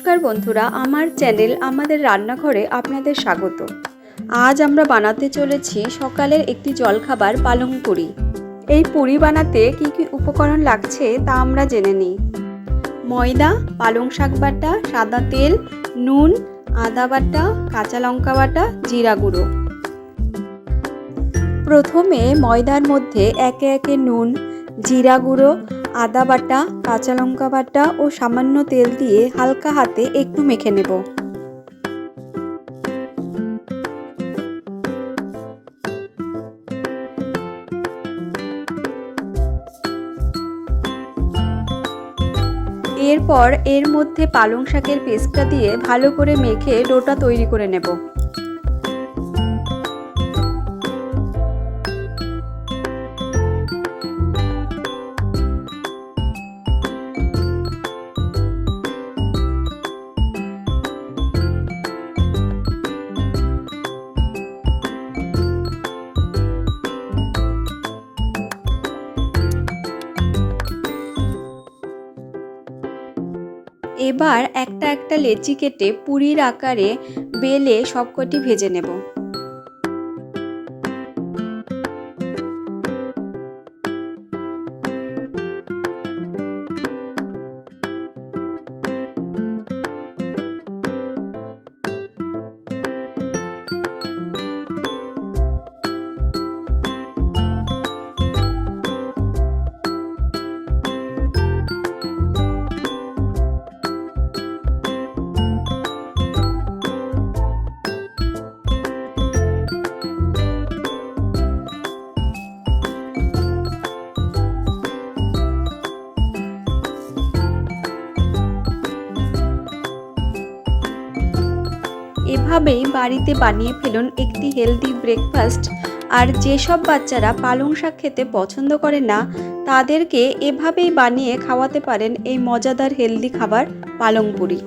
নমস্কার বন্ধুরা, আমার চ্যানেল আমাদের রান্নাঘরে আপনাদের স্বাগত। আজ আমরা বানাতে চলেছি সকালের একটি জলখাবার পালং পুরি। এই পুরি বানাতে কি কি উপকরণ লাগছে তা আমরা জেনে নিই। ময়দা, পালং শাক বাটা, সাদা তেল, নুন, আদা বাটা, কাঁচা লঙ্কা বাটা, জিরা গুঁড়ো। প্রথমে ময়দার মধ্যে একে একে নুন, জিরা গুঁড়ো, আদা বাটা, কাঁচা লঙ্কা বাটা ও সামান্য তেল দিয়ে হালকা হাতে একটু মেখে নেব। এরপর এর মধ্যে পালং শাকের পেস্টটা দিয়ে ভালো করে মেখে ডোটা তৈরি করে নেব। এবার একটা একটা লেচি কেটে পুরির আকারে বেলে সবকটি ভেজে নেব। এভাবেই বাড়িতে বানিয়ে ফেলুন একটি হেলদি ব্রেকফাস্ট। আর যেসব বাচ্চারা পালং শাক খেতে পছন্দ করে না তাদেরকে এভাবেই বানিয়ে খাওয়াতে পারেন এই মজাদার হেলদি খাবার পালং পুরি।